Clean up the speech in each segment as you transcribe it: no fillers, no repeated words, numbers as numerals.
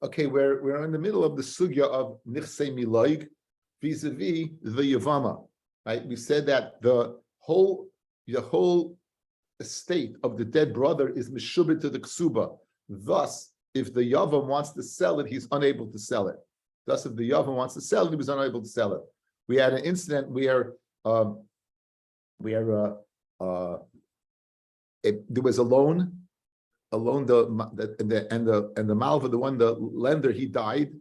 Okay, we're in the middle of the sugya of nichsei miloig vis-a-vis the yavama, right? We said that the whole estate of the dead brother is meshubit to the ksuba. Thus, if the yavam wants to sell it, he's unable to sell it. Thus, if the yavam wants to sell it, he was unable to sell it. We had an incident where there was a loan, the malva, the lender, he died,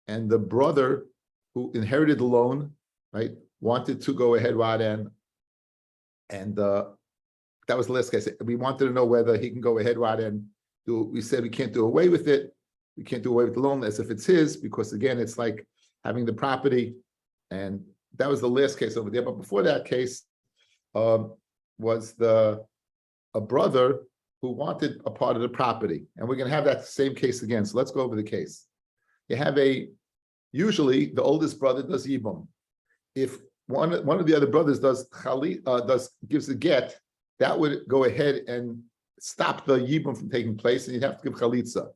and the brother who inherited the loan, right, wanted to go ahead and that was the last case. We wanted to know whether he can go ahead and do. We said we can't do away with it. We can't do away with the loan as if it's his, because again, it's like having the property, and that was the last case over there. But before that case was a brother who wanted a part of the property, and we're going to have that same case again. So let's go over the case. You have usually the oldest brother does yibum. If one of the other brothers gives a get, that would go ahead and stop the yibum from taking place, and you'd have to give chalitza.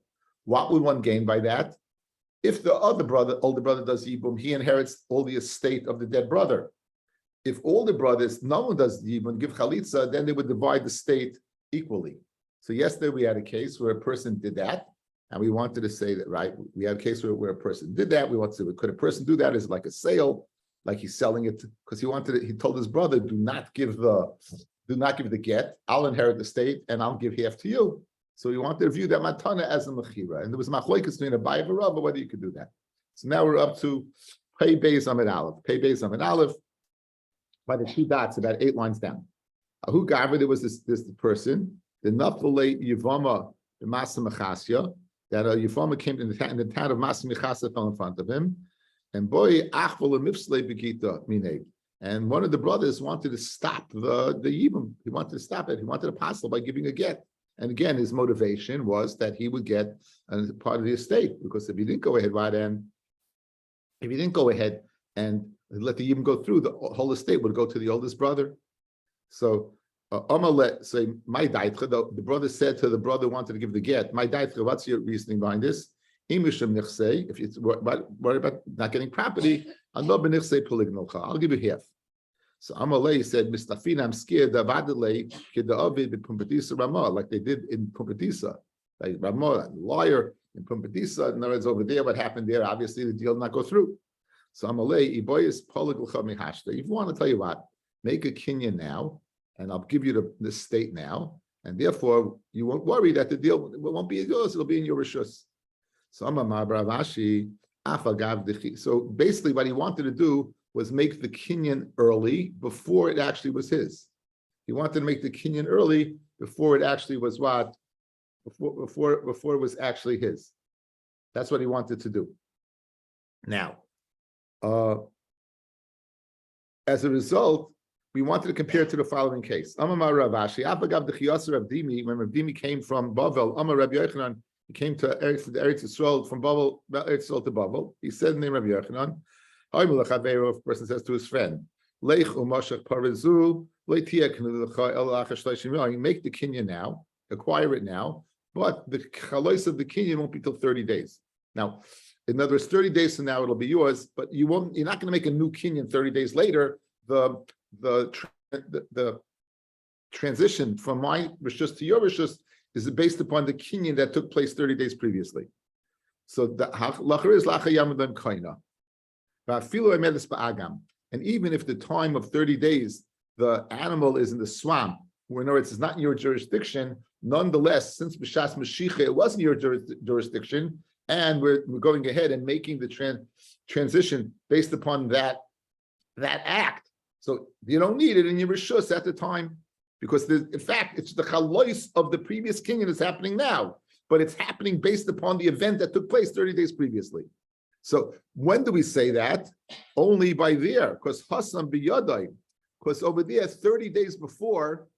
What would one gain by that? If the older brother does yibum, he inherits all the estate of the dead brother. If all the brothers, no one does yibum, give chalitza, then they would divide the estate equally. So yesterday we had a case where a person did that, and we wanted to say that, right? We had a case where a person did that. We want to say, could a person do that as like a sale, like he's selling it because he told his brother, do not give the get. I'll inherit the estate and I'll give half to you. So we wanted to view that matana as a mechira, and there was machlokes between a buy and a rabba whether you could do that. So now we're up to pei beis amid aleph. Pei beis amid aleph by the two dots, about 8 lines down. Who gavra? There was this person, the nafale yivama the masa mechasya, that a yivama came in the town of masa mechasya, fell in front of him, and boy achval mifslei begita mineg. And one of the brothers wanted to stop the yibum. He wanted to stop it. He wanted to apostle by giving a get. And again, his motivation was that he would get a part of the estate, because if he didn't go ahead and let the yibum go through, the whole estate would go to the oldest brother. So Amalet say, my daitra, the brother said to the brother who wanted to give the get, my daitra, what's your reasoning behind this? If you're worried about not getting property, I'll give you half. So Amalei said, Mistafina, I'm scared like they did in Pumbedisa. Like Ramah, liar in Pumbedisa. In other words, over there, what happened there, obviously the deal did not go through. So Amalei, if you want to tell you what, make a kinyan now, and I'll give you the state now, and therefore you won't worry that the deal won't be yours, it'll be in your rishus. So basically what he wanted to do was make the kinyan early before it actually was his. He wanted to make the kinyan early before it actually was what? Before it was actually his. That's what he wanted to do. Now, as a result, we wanted to compare it to the following case. Amar Ravashi, when Rabbi came from Bavel, Amar Rabbi Yochanan, he came to Eretz Yisrael from Bavel, Eretz Yisrael to Bavel. He said the name Rabbi Yochanan. A person says to his friend, Lech umashach parizu, make the kinyan now, acquire it now, but the chalois of the kinyan won't be till 30 days. Now, in other words, 30 days from now it'll be yours, but you're not going to make a new kinyan 30 days later. The transition from my rishus to your rishus is based upon the kinyan that took place 30 days previously. So the lachar is lacha yamadan kaina. And even if the time of 30 days, the animal is in the swamp, where in other words, it's not in your jurisdiction, nonetheless, since B'shas Mashiach, it wasn't your jurisdiction, and we're going ahead and making the transition based upon that act. So you don't need it in your rishus at the time, because in fact, it's the chalois of the previous kinyan that's happening now, but it's happening based upon the event that took place 30 days previously. So when do we say that? Only by there, because Hassan biyadai, because over there, 30 days before,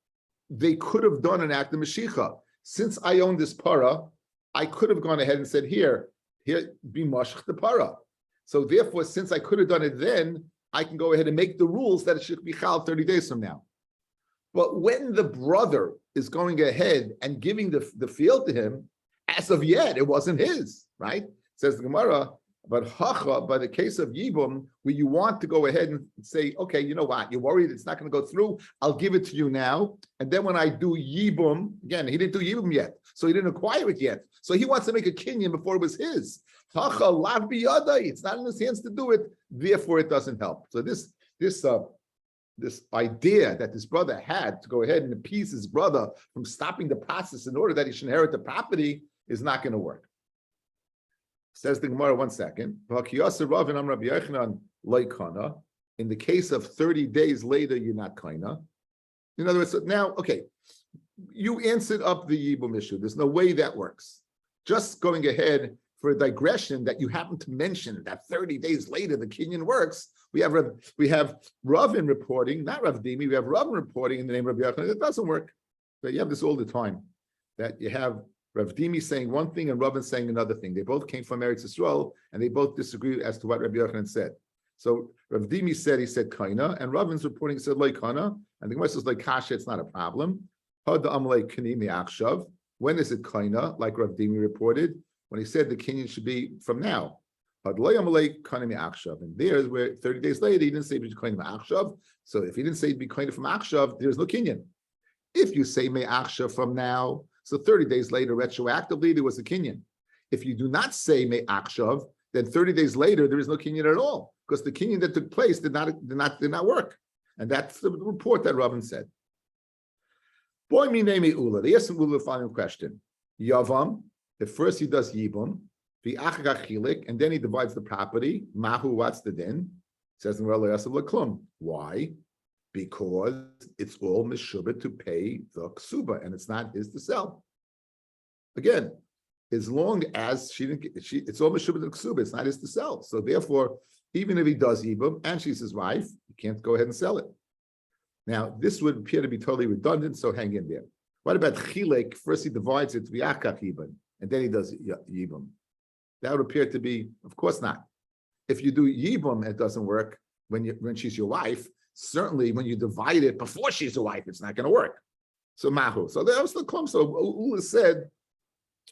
they could have done an act of Mashiach. Since I own this para, I could have gone ahead and said, here, be mashach the para. So therefore, since I could have done it then, I can go ahead and make the rules that it should be chal 30 days from now. But when the brother is going ahead and giving the field to him, as of yet, it wasn't his, right? Says the Gemara, but the case of Yibum, where you want to go ahead and say, okay, you know what, you're worried it's not going to go through, I'll give it to you now. And then when I do Yibum, again, he didn't do Yibum yet, so he didn't acquire it yet. So he wants to make a kinyan before it was his. It's not in his hands to do it, therefore it doesn't help. So this idea that this brother had to go ahead and appease his brother from stopping the process in order that he should inherit the property is not going to work. Says the Gemara, one second. In the case of 30 days later, you're not kaina. In other words, now, okay, you answered up the Yibum issue. There's no way that works. Just going ahead for a digression that you happen to mention that 30 days later the kinyan works. We have Ravin reporting, not Rav Dimi. We have Ravin reporting in the name of Rabbi Yochanan. It doesn't work. But you have this all the time. That you have Rav Dimi saying one thing and Ravin saying another thing. They both came from Eretz Yisrael and they both disagree as to what Rabbi Yochanan said. So Rav Dimi said, he said kaina, and Ravin's reporting he said like kana, and the Gemara says like kasha, it's not a problem. When is it kaina? Like Rav Dimi reported, when he said the kinyan should be from now. And there's where 30 days later he didn't say be kaina akshav. So if he didn't say be kaina from akshav, there's no kinyan. If you say me akshav from now, so 30 days later, retroactively, there was a kinyan. If you do not say me akshav, then 30 days later, there is no kinyan at all, because the kinyan that took place did not work. And that's the report that Rabin said. Boy, me name Ula. They asked him Ula the following question. Yavam, at first he does Yibum, the Achagachilik, and then he divides the property. Mahu, what's the din? Says in Klum. Why? Because it's all mishubit to pay the ksuba, and it's not his to sell. Again, as long as it's all mishubit to ksuba, it's not his to sell. So therefore, even if he does yibum and she's his wife, he can't go ahead and sell it. Now, this would appear to be totally redundant, so hang in there. What about chilek? First he divides it to v'yachach yibum, and then he does yibum. That would appear to be, of course not. If you do yibum, it doesn't work when she's your wife. Certainly, when you divide it before she's a wife, it's not going to work. So mahu. So that was the klum. So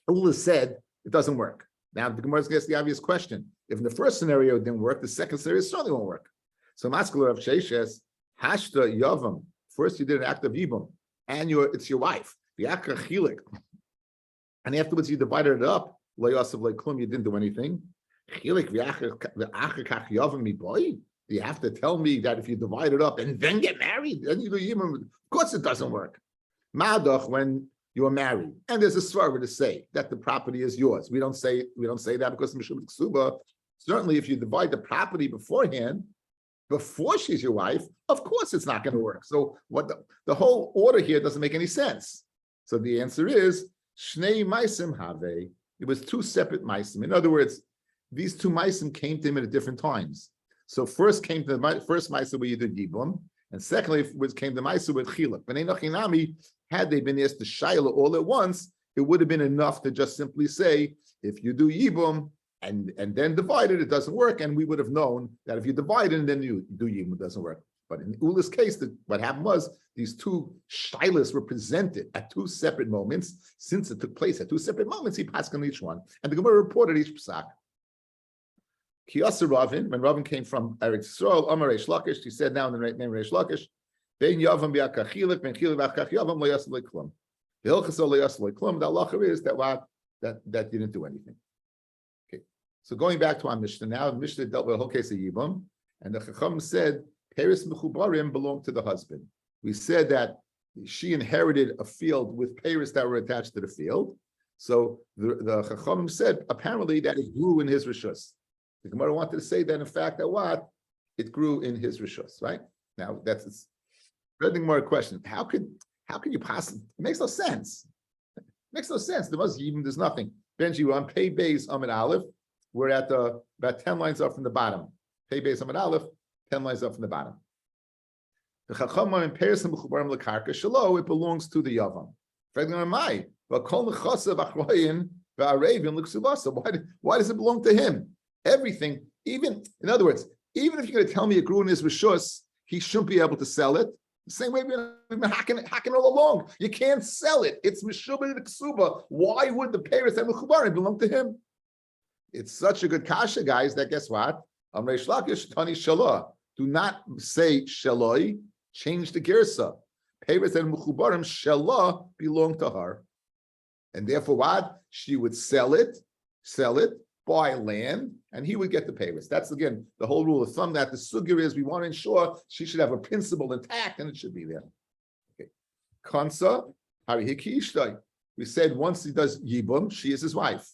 Ula said it doesn't work. Now the Gemara gets the obvious question: if in the first scenario it didn't work, the second scenario certainly won't work. So maskula of sheishes hashta yavam. First you did an act of yibum, and it's your wife. The chilik, and afterwards you divided it up. Lo yasav lo klum. You didn't do anything. Chilik v'achakach yavam mi boy. Do you have to tell me that if you divide it up and then get married, then you do yibum? Of course it doesn't work. Madach, when you are married, and there's a svara to say that the property is yours. We don't say that because of Mishum Ksuba. Certainly, if you divide the property beforehand, before she's your wife, of course it's not going to work. So what the whole order here doesn't make any sense. So the answer is Shnei Maisim Have. It was two separate Maisim. In other words, these two Maisim came to him at different times. So first came to the first Maisa where you did Yibum, and secondly came the Maisa with Chiluk. But had they been asked to Shaila all at once, it would have been enough to just simply say, if you do Yibum and then divide it, it doesn't work, and we would have known that if you divide it and then you do Yibum, it doesn't work. But in Ula's case, what happened was these two Shailas were presented at two separate moments. Since it took place at two separate moments, he passed on each one, and the Gemara reported each psak. Kiyasa Ravin, when Ravin came from Eretz Yisrael, Amar Reish Lakish, he said now in the name Reish Lakish, Ben Yavam bi'akachilik, Ben Chilik b'akach Yavam lo yasel klum. The hilchas lo yasel klum. The halacha is that didn't do anything. Okay, so going back to our Mishnah now, the Mishnah dealt with a whole case of Yibum, and the Chacham said Peres mechubarim belonged to the husband. We said that she inherited a field with Peres that were attached to the field. So the Chacham said apparently that it grew in his rishus. The Gemara wanted to say that in fact that it grew in his rishus, right? Now that's the Gemara question. How could you possibly? It makes no sense. It makes no sense. There must even there's nothing. Benji, we're on Pei Beis Amid Aleph. We're at about 10 lines up from the bottom. Pei Beis Amid Aleph, 10 lines up from the bottom. The Chachamah in Peres and Mechubarim Lekarka Shalo, it belongs to the Yavam. Why does it belong to him? Everything, even in other words, even if you're going to tell me it grew in his rishus, he shouldn't be able to sell it. The same way we've been hacking all along. You can't sell it. It's Meshubah the Ksuba. Why would the Paris and Mechubarim belong to him? It's such a good kasha, guys, that guess what? Amrei Shlakish Tani Shalah. Do not say Shaloi, change the Girsa. Paris and Mechubarim Shalah belong to her. And therefore what? She would sell it, buy land, and he would get the Paris. That's again the whole rule of thumb that the sugya is we want to ensure she should have a principle intact and it should be there. Okay. Kansa, Harihiki. We said once he does Yibum, she is his wife.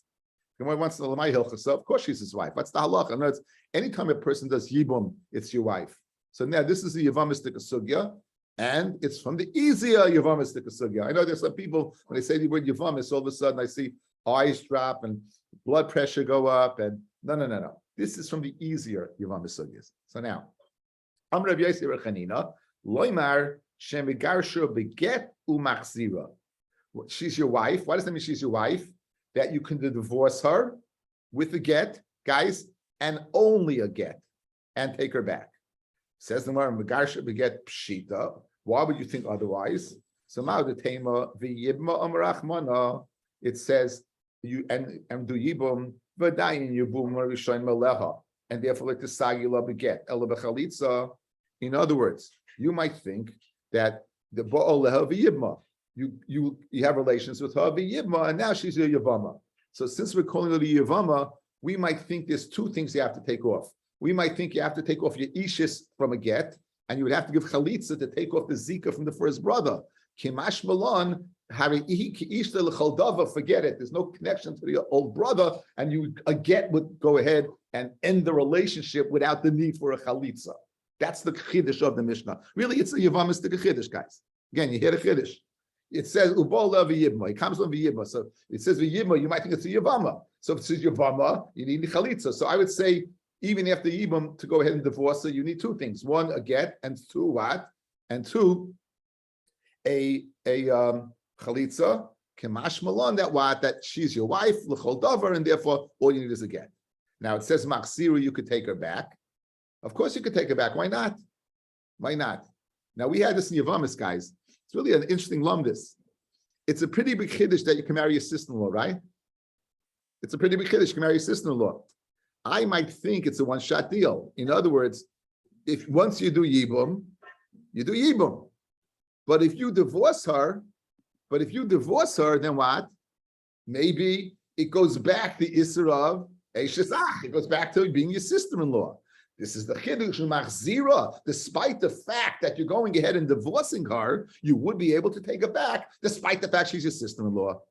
Once in the Lamai Hilchasa, of course she's his wife. That's the halacha. In other words, anytime a person does Yibum, it's your wife. So now this is the Yavamistic sugya. And it's from the easier Yavamistic sugya. I know there's some people, when they say the word Yavamis, all of a sudden I see eyes drop and blood pressure go up. And no. This is from the easier Yavamis sugyas. So now, Amr Rav Yosef Rechanina, Loimar Shemigarsha beget umachzira. She's your wife. Why does that mean she's your wife? That you can divorce her with a get, guys, and only a get, and take her back. Says the Megarsha beget pshita. Why would you think otherwise? So now the tema v'yibma amrachmana. It says you and do yibum v'dayin yibum marishayin maleha, and therefore like the sagila beget ela bechalitza. In other words, you might think that the ba'oleha v'yibma. You have relations with her v'yibma, and now she's your yavama. So since we're calling her the yavama, we might think there's two things you have to take off. We might think you have to take off your ishis from a get, and you would have to give chalitza to take off the zika from the first brother. Kimash malon, forget it. There's no connection to the old brother, and a get would go ahead and end the relationship without the need for a chalitza. That's the chiddush of the Mishnah. Really, it's a yavamistic chiddush, guys. Again, you hear the chiddush. It says ubola v'yibma. It comes from v'yibma. So it says v'yibma. You might think it's a yavama. So if it says yavama, you need the chalitza. So I would say, even after Yibam, to go ahead and divorce her, you need two things. One, a get, and two, what? And two, a chalitza, kemash malon, that what? That she's your wife, l'chol davar, and therefore all you need is a get. Now it says machziru, you could take her back. Of course you could take her back. Why not? Why not? Now we had this in Yavamis, guys. It's really an interesting lumdis. It's a pretty big chiddush that you can marry your sister-in-law, right? It's a pretty big chiddush you can marry your sister-in-law. I might think it's a one-shot deal. In other words, if once you do yibum, you do yibum. But if you divorce her, then what? Maybe it goes back to Isser of Eishes Ach. It goes back to being your sister-in-law. This is the chiddush machzira. Despite the fact that you're going ahead and divorcing her, you would be able to take her back, despite the fact she's your sister-in-law.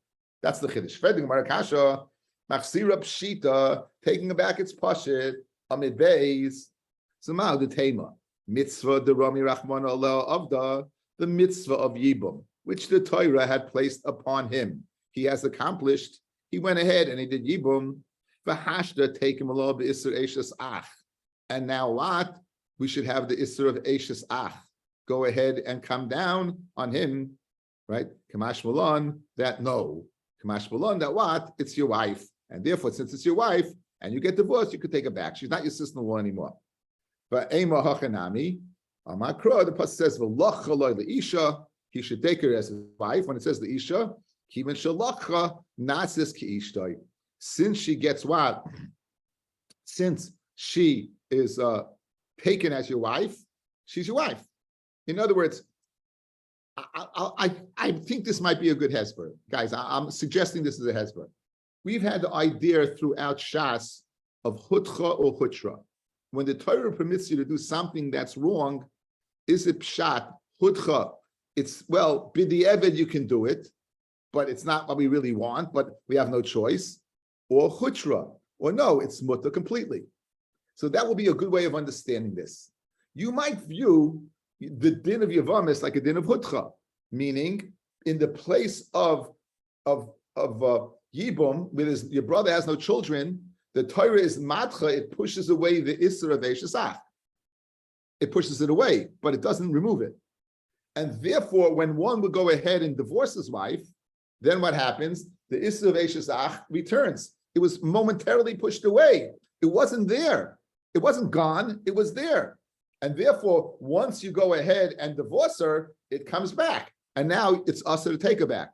That's the chiddush. Freding Marakasha. Machzira pshita, taking it back its pashit, amid beis. So now the tema, mitzvah the Rami Rachman Allah Avda, the mitzvah of Yibum, which the Torah had placed upon him. He has accomplished. He went ahead and he did Yibum. V'hashda take him Allah b'isur eishes ach. And now what? We should have the isur of eishes ach go ahead and come down on him, right? Kamash Malon, that no. Kamash Malon, that what? It's your wife. And therefore, since it's your wife and you get divorced, you could take her back. She's not your sister-in-law anymore. But Ema Hachanami, Amakra, the pasuk says, V'loch chaloi leisha, he should take her as his wife. When it says the isha, Kiven shalacha nasis kiishtoi. Since she gets what? Since she is taken as your wife, she's your wife. In other words, I think this might be a good hesper. Guys, I'm suggesting this is a hesper. We've had the idea throughout Shas of hutcha or hutra. When the Torah permits you to do something that's wrong, is it pshat, hutcha? It's, well, b'di'eved you can do it, but it's not what we really want, but we have no choice. Or hutra, or no, it's mutta completely. So that will be a good way of understanding this. You might view the din of Yavamis like a din of hutcha, meaning in the place of Yibum, where your brother has no children, the Torah is matcha, it pushes away the Isser of Eishesach. It pushes it away, but it doesn't remove it. And therefore, when one would go ahead and divorce his wife, then what happens? The Isser of Eishesach returns. It was momentarily pushed away. It wasn't there. It wasn't gone. It was there. And therefore, once you go ahead and divorce her, it comes back. And now it's us to take her back.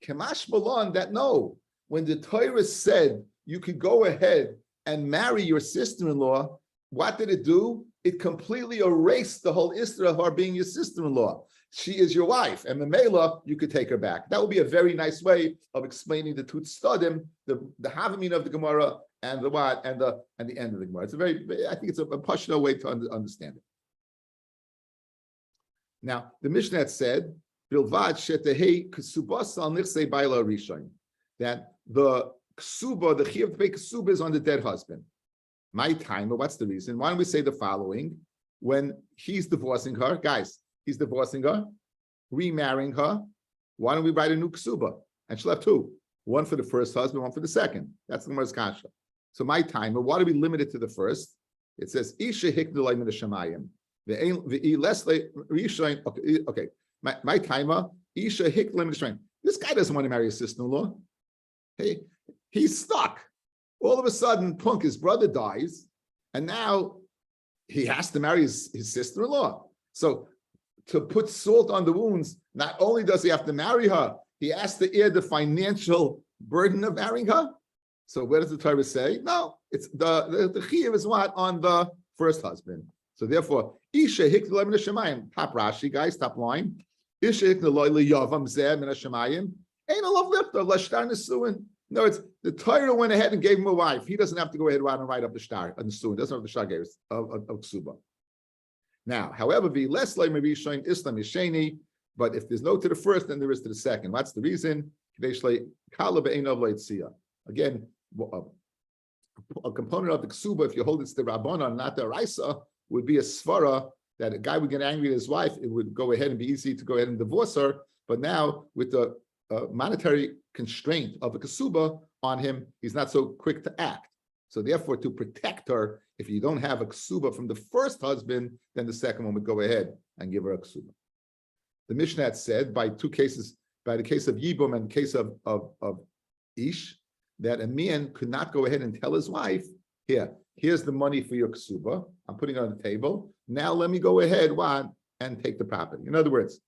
Kemash Malon, that no. When the Torah said you could go ahead and marry your sister-in-law, what did it do? It completely erased the whole issue of her being your sister-in-law. She is your wife, and Memela, you could take her back. That would be a very nice way of explaining the Tut Stadim, the Havamina of the Gemara, and the what, and the end of the Gemara. It's a very, I think it's a pashto way to understand it. Now, the Mishnah said, Bilvad shetehei kesubos al nichsei baila rishon, that the ksuba, the chiyuv to pay ksuba is on the dead husband. My time, but what's the reason? Why don't we say the following? When he's divorcing her, guys, he's divorcing her, remarrying her. Why don't we write a new ksuba? And she'll have two, one for the first husband, one for the second. That's the Gemara's kasha. So my time, but why do we limit it to the first? It says isha hiknulay min hashamayim. Okay. My timer, isha hiknulay min hashamayim. This guy doesn't want to marry his sister-in-law. Hey, he's stuck. All of a sudden, Punk, his brother dies, and now he has to marry his sister-in-law. So to put salt on the wounds, not only does he have to marry her, he has to bear the financial burden of marrying her. So where does the Torah say? No, it's the chiyuv is what? On the first husband. So therefore, Isha hiknulay min hashamayim. Top Rashi, guys, top line. Isha hiknulay liyavam zeh min hashamayim. Ain't a love lifter, l'shtar nesuin. No, it's the Torah went ahead and gave him a wife. He doesn't have to go ahead and write up the shtar and nesuin. Doesn't have the shtar of ksuba. Now, however, the less like maybe showing Islam is sheni, but if there's no to the first, then there is to the second. What's the reason? Again, a component of the ksuba, if you hold it to the Rabbana, not the Raisa, would be a svara that a guy would get angry at his wife. It would go ahead and be easy to go ahead and divorce her. But now, with the monetary constraint of a ksuba on him, he's not so quick to act. So therefore, to protect her, if you don't have a ksuba from the first husband, then the second one would go ahead and give her a ksuba. The Mishnah had said by two cases, by the case of Yibum and the case of Ish, that a man could not go ahead and tell his wife, here's the money for your ksuba. I'm putting it on the table. Now let me go ahead and take the property. In other words,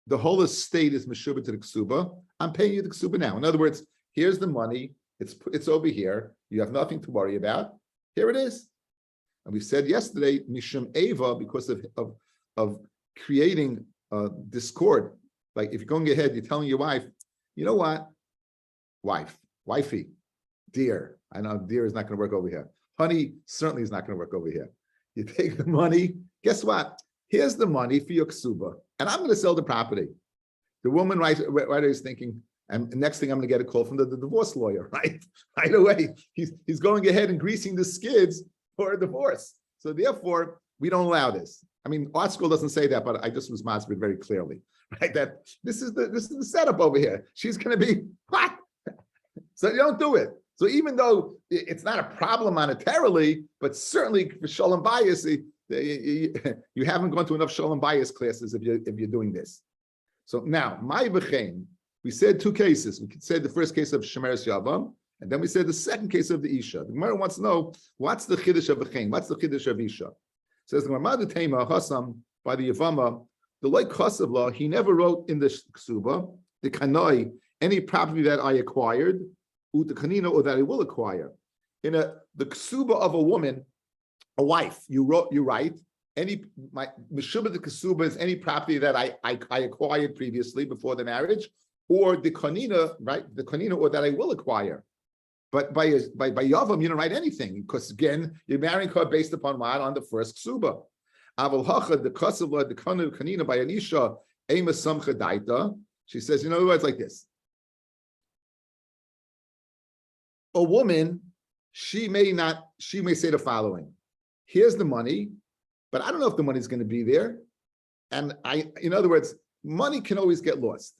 the whole estate is meshubah to the ksuba. I'm paying you the ksuba now. In other words, here's the money. It's over here. You have nothing to worry about. Here it is. And we said yesterday, mishum eva, because of creating discord. Like if you're going ahead, you're telling your wife, you know what, wifey, dear. I know dear is not going to work over here. Honey certainly is not going to work over here. You take the money. Guess what? Here's the money for your ksuba, and I'm going to sell the property. The woman right is thinking, and next thing I'm going to get a call from the divorce lawyer, right? Right away, he's going ahead and greasing the skids for a divorce. So therefore, we don't allow this. I mean, art school doesn't say that, but I just was mastered very clearly, right? That this is the setup over here. She's going to be what? So you don't do it. So even though it's not a problem monetarily, but certainly for shalom bias, you haven't gone to enough shalom bias classes if you're doing this. So now, my b'chein, we said two cases. We said the first case of Shemeres Yavam, and then we said the second case of the Isha. The Gemara wants to know, what's the Chiddush of b'chein? What's the Chiddush of Isha? Says the Gemara, the Tema Hasam by the Yavama, the like Chasav law, he never wrote in the Ksuba, the Kanoi, any property that I acquired, the Kanina, or that I will acquire. In the Ksuba of a woman, a wife, you write, my Meshubah the Ksuba is any property that I acquired previously before the marriage, or the Kanina, right? The Kanina, or that I will acquire. But by Yavam, you don't write anything, because again, you're marrying her based upon what? On the first Ksuba. Aval Hacha, the Kasavla, the Kanina by Anisha, Ema Samcha Daita. She says, in other words, like this. A woman, she may say the following: here's the money, but I don't know if the money's going to be there. And in other words, money can always get lost.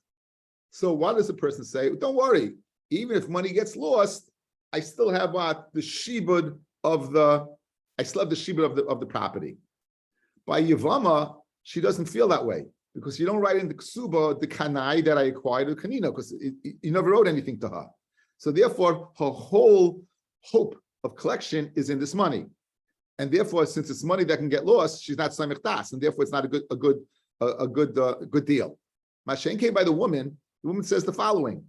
So what does the person say? Don't worry, even if money gets lost, I still have the shibud of the property. By Yavama, she doesn't feel that way, because you don't write in the ksuba the kanai that I acquired the kanina, because you never wrote anything to her. So therefore, her whole hope of collection is in this money. and therefore, since it's money that can get lost, she's not Samech Das, and therefore it's not a good deal. Mashen came by the woman says the following: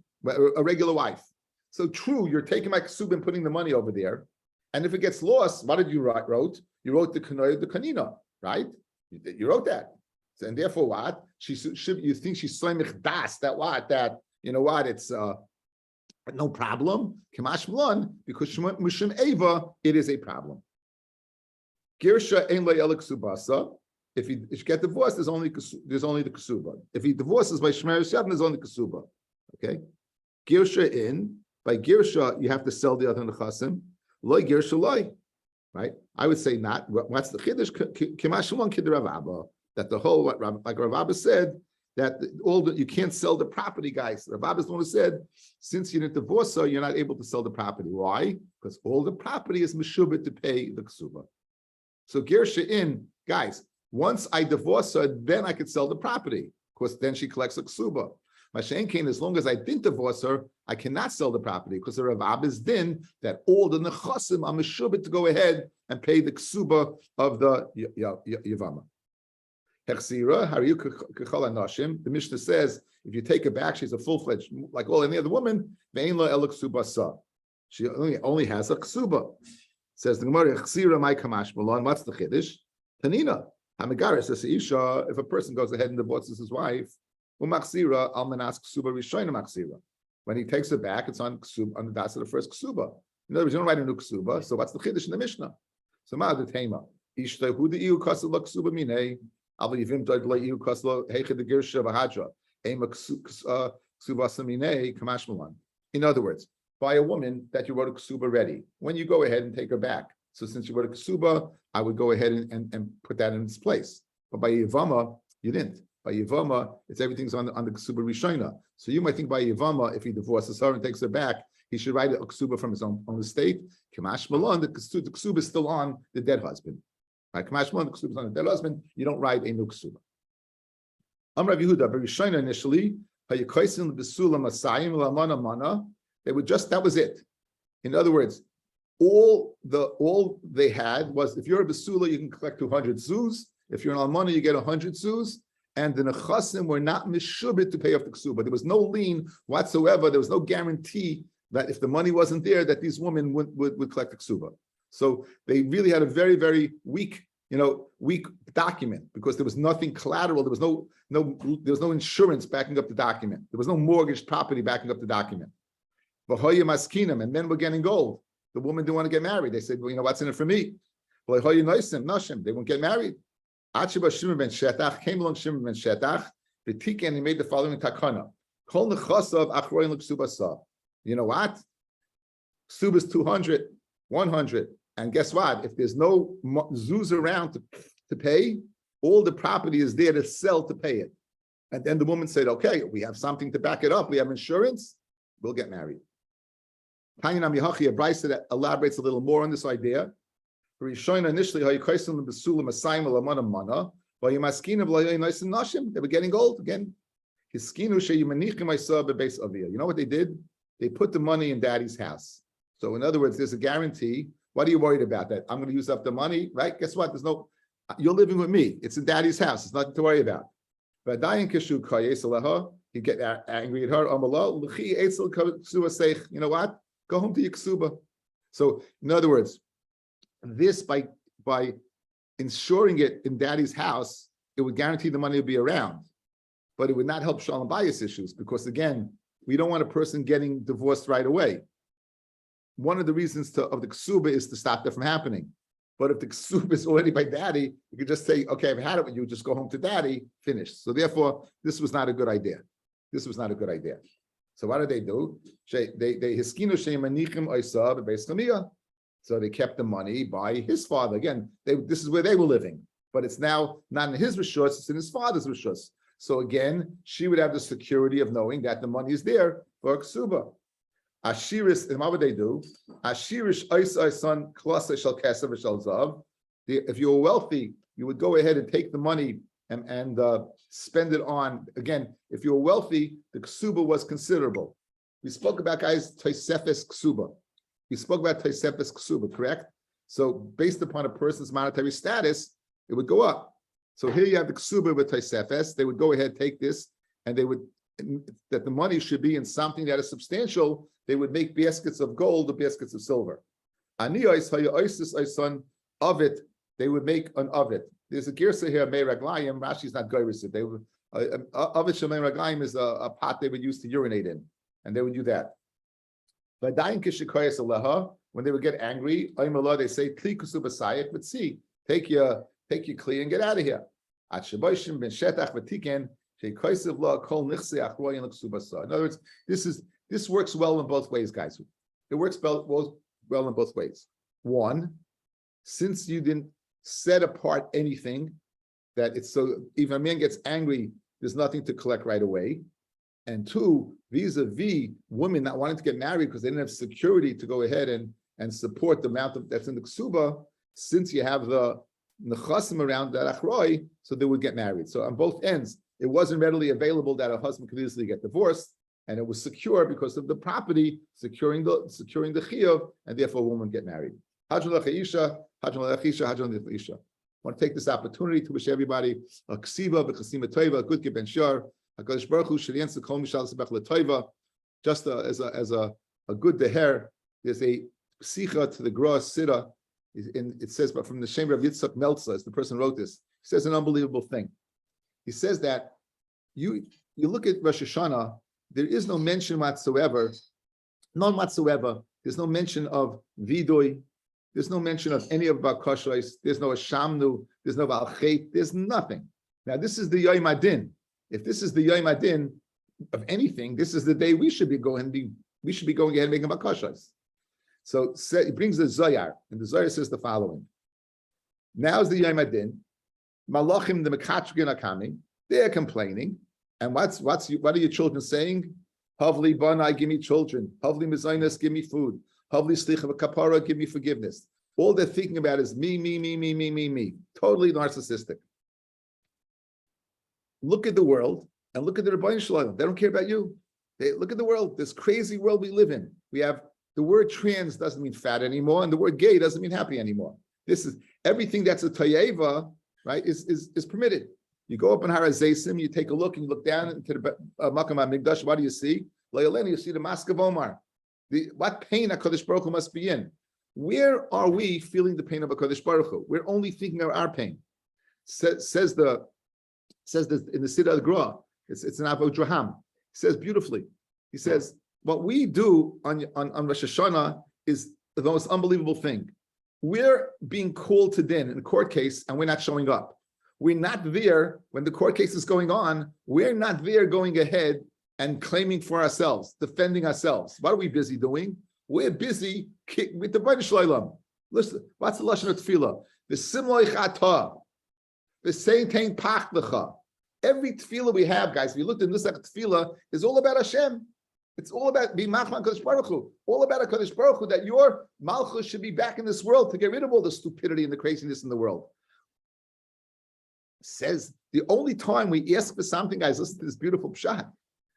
a regular wife. So true, you're taking my Kesub and putting the money over there, and if it gets lost, what did you write? You wrote the Kanoy, the Kanina, right? You wrote that, and therefore what? You think she's Samech Das, that what? That you know what? It's no problem. Kamash Mlon, because Mushim Eva, it is a problem. Girsha ein lo Ksubasa. If you get divorced, there's only the Kesuba. If he divorces by Shmer Yisrael, there's only Kesuba. Okay? Girsha in, by Girsha, you have to sell the other Nechasim. Loi Girsha loi. Right? I would say not. What's the Chiddush? Kamash Mlon Kid Rav Abba. That the whole, like Rav Abba said, that you can't sell the property, guys. Rav Abba's the one who said, since you didn't divorce her, you're not able to sell the property. Why? Because all the property is meshubit to pay the ksuba. So Gersha in, guys, once I divorce her, then I could sell the property. Of course, then she collects a ksuba. Mashen Kain, as long as I didn't divorce her, I cannot sell the property because the Rav Abba's din that all the nechasim are meshubit to go ahead and pay the ksuba of the yavama. Hechsira, Hariyu Kechol Anashim. The Mishnah says if you take her back, she's a full-fledged, like all any other woman. Ve'ein lo ela ksuba sa. She only has a ksuba. Says the Gemara, Hechsira my kamash malon. What's the chiddush? Tanina Hamigaris says Isha. If a person goes ahead and divorces his wife, umachsira almanas ksuba rishoyna machsira. When he takes her back, it's on ksuba on the das of the first ksuba. In other words, you don't write a new ksuba. So what's the chiddush in the Mishnah? So ma the tema. Ishta hu de iu kasel ksuba minei. In other words, by a woman that you wrote a ksuba ready, when you go ahead and take her back. So since you wrote a ksuba, I would go ahead and put that in its place. But by Yevama, you didn't. By Yevama, it's everything's on the ksuba rishona. So you might think by Yevama, if he divorces her and takes her back, he should write a ksuba from his own estate. Kamash Malon, the ksuba is still on the dead husband. Right, Kamash Malon, the ksuba is on the dead husband. You don't write a new ksuba. Rav Yehuda, but rishona initially, they would just, that was it. In other words, all they had was, if you're a Basula, you can collect 200 zuz. If you're an Almana, you get 100 zuz. And the Nechasim were not mishubit to pay off the ksuba. There was no lien whatsoever. There was no guarantee that if the money wasn't there, that these women would collect the ksuba. So they really had a very, very weak document because there was nothing collateral. There was no insurance backing up the document. There was no mortgage property backing up the document. And men were getting gold. The woman didn't want to get married. They said, well, what's in it for me? They won't get married. Came along Shimon ben Shetach, and he made the following takana. You know what? Ksuba is 200, 100. And guess what? If there's no zuz around to pay, all the property is there to sell to pay it. And then the woman said, okay, we have something to back it up. We have insurance. We'll get married. Tanya Mihachi, a brisa that elaborates a little more on this idea. Initially, they were getting old again. You know what they did? They put the money in daddy's house. So in other words, there's a guarantee. What are you worried about? That I'm going to use up the money, right? Guess what? You're living with me. It's in daddy's house. It's nothing to worry about. But you get angry at her. You know what? Go home to your ksuba. So in other words, this by ensuring it in daddy's house, it would guarantee the money would be around, but it would not help shalom bayis issues because again, we don't want a person getting divorced right away. One of the reasons of the ksuba is to stop that from happening. But if the ksuba is already by daddy, you could just say, okay, I've had it with you, just go home to daddy, finished. So therefore, this was not a good idea. This was not a good idea. So what did they do? So they kept the money by his father. Again, this is where they were living, but it's now not in his rishus, it's in his father's rishus. So again, she would have the security of knowing that the money is there for ksuba. Ashiris, and what would they do? Ashirish son klasa shel kesef shel zav. If you were wealthy, you would go ahead and take the money and spend it on. Again, if you were wealthy, the ksuba was considerable. We spoke about guys tosefes ksuba. We spoke about tosefes ksuba, correct? So based upon a person's monetary status, it would go up. So here you have the ksuba with Tosefes. They would go ahead, take this, and they would, that the money should be in something that is substantial. They would make baskets of gold or baskets of silver. Aniyos son of it, they would make an ovet. There's a girsa here, Mei Raglayim. Rashi's not goyris it. They would ovet shel Mei Raglayim is a pot they would use to urinate in, and they would do that. But when they would get angry, they say, but see, take your kli and get out of here. In other words, this works well in both ways, guys. It works well in both ways. One, since you didn't set apart anything, that it's so even a man gets angry, there's nothing to collect right away. And two, vis-a-vis women not wanting to get married because they didn't have security to go ahead and support the amount of that's in the ksuba, since you have the nechasim around that achroi, so they would get married. So on both ends, it wasn't readily available that a husband could easily get divorced, and it was secure because of the property securing the chiyuv, and therefore a woman would get married. I want to take this opportunity to wish everybody a ksiva, b'chasima toiva, a good ben shar. HaKadosh Baruch Hu should answer kol mishal sebech l'toiva. Just as a good deher, there's a psicha to the Gra Sira. It says, but from the Shem of Yitzchak Meltzer, as the person wrote this, he says an unbelievable thing. He says that you look at Rosh Hashanah, there is no mention whatsoever, none whatsoever. There's no mention of vidui. There's no mention of any of bakashos. There's no ashamnu. There's no valchet. There's nothing. Now this is the Yom Adin. If this is the Yom Adin of anything, this is the day we should be going ahead and making bakashos. So he brings the Zoyar, and the Zoyar says the following. Now is the Yom Adin. Malachim the Mekachgin are coming. They're complaining. And what are your children saying? Havli Banai, give me children. Havli Mezainas, give me food. Havli Slicha Kapara, give me forgiveness. All they're thinking about is me. Totally narcissistic. Look at the world and look at the Rabbi Shalom. They don't care about you. They look at the world, this crazy world we live in. We have the word trans doesn't mean fat anymore, and the word gay doesn't mean happy anymore. This is everything that's a tayeva, right? Is permitted. You go up in Har HaZeisim, you take a look, and you look down into the Makam HaMikdash. What do you see? You see the Mosque of Omar. What pain HaKadosh Baruch Hu must be in? Where are we feeling the pain of HaKadosh Baruch Hu? We're only thinking of our pain. Says this in the Siddur Gra. It's an Avodah Draham. He says beautifully. He says what we do on Rosh Hashanah is the most unbelievable thing. We're being called to din in a court case, and we're not showing up. We're not there when the court case is going on. We're not there going ahead and claiming for ourselves, defending ourselves. What are we busy doing? We're busy with the Rebbeinu Shloim. Listen, what's the lashon of tefillah? The simloi chata, the same thing pachlecha. Every tefillah we have, guys, if you looked in this tefillah, is all about Hashem. It's all about being Machman Kadosh Baruch Hu. All about a Kadosh Baruch Hu, that your Malchus should be back in this world to get rid of all the stupidity and the craziness in the world. Says the only time we ask for something, guys, listen to this beautiful pshat.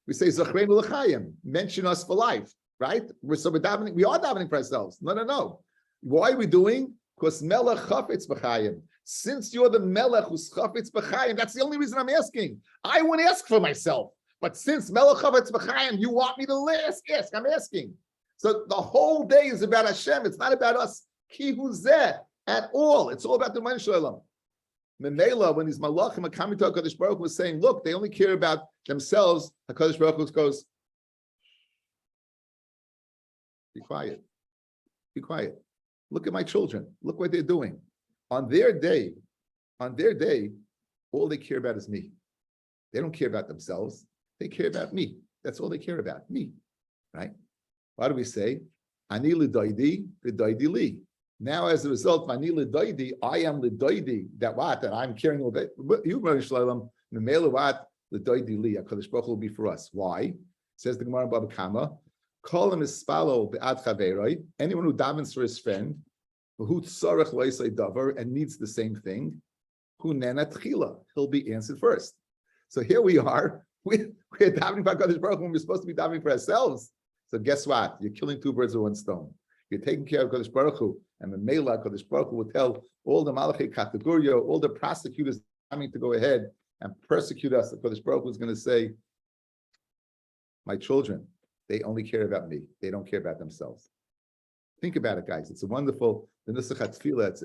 We say Zachreinu l'chaim, mention us for life, right? We are davening for ourselves. No. Why are we doing? Because Melech chafetz b'chayim. Since you're the Melech who's chafetz b'chayim, that's the only reason I'm asking. I won't ask for myself. But since Melech chafetz b'chayim, you want me to ask, I'm asking. So the whole day is about Hashem. It's not about us. Ki hu zeh at all. It's all about the Rebbeinu Shalom. Memela, when these malachim are coming to HaKadosh Baruch Hu, was saying, look, they only care about themselves. HaKadosh Baruch Hu goes, be quiet. Look at my children. Look what they're doing. On their day, all they care about is me. They don't care about themselves. They care about me. That's all they care about, me. Right? Why do we say, Ani l'doidi, v'doidi li? Now, as a result, Ani l'doidi, I am l'doidi, that I'm caring all day. You, Rebbeinu Shalom, memela what? L'doidi li, HaKadosh Baruch Hu will be for us. Why? Says the Gemara in Baba Kama, Kol mispalo be'ad chaveroi, anyone who davens for his friend, who tzarech lo yisay davar, and needs the same thing, who nena tchila, he'll be answered first. So here we are, we're davening for HaKadosh Baruch Hu when we're supposed to be davening for ourselves. So guess what? You're killing two birds with one stone. You're taking care of Kodesh Baruch Hu, and the Mela Kodesh Baruch Hu will tell all the Malachei Kategoria, all the prosecutors coming to go ahead and persecute us. The Kodesh Baruch Hu is going to say, my children, they only care about me. They don't care about themselves. Think about it, guys. It's a wonderful, the Nusachat Tefillah,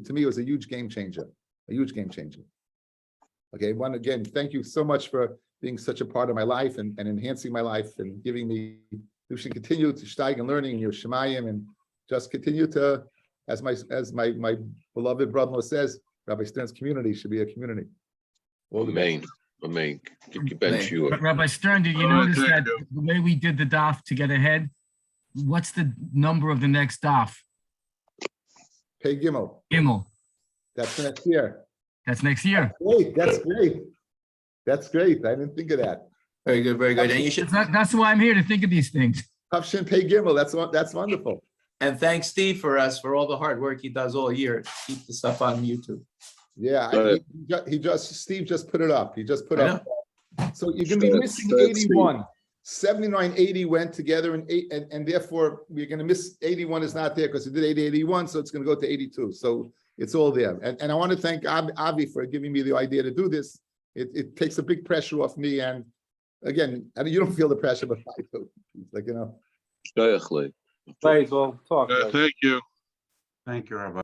to me, it was a huge game changer. A huge game changer. Okay, again, thank you so much for being such a part of my life and enhancing my life and giving me, we should continue to steig and learning in your Shemayim and just continue to, as my beloved brother says, Rabbi Stern's community should be a community. Amen. Rabbi Stern, did you notice that the way we did the daf to get ahead? What's the number of the next daf? Pei Gimel. Gimel. That's next year. That's next year. That's great. That's great. I didn't think of that. Very good, very good. And you should. That's why I'm here, to think of these things. Tafshin Pei Gimel. That's wonderful. And thanks, Steve, for all the hard work he does all year to keep the stuff on YouTube. Yeah, Steve just put it up. He just put up. So you're going to be missing 81. 79, 80 went together, and therefore we're going to miss 81 is not there because it did 80, 81, so it's going to go to 82. So it's all there. And I want to thank Avi for giving me the idea to do this. It takes a big pressure off me. And again, you don't feel the pressure, but I do. Like, Thank you. Thank you, Rabbi.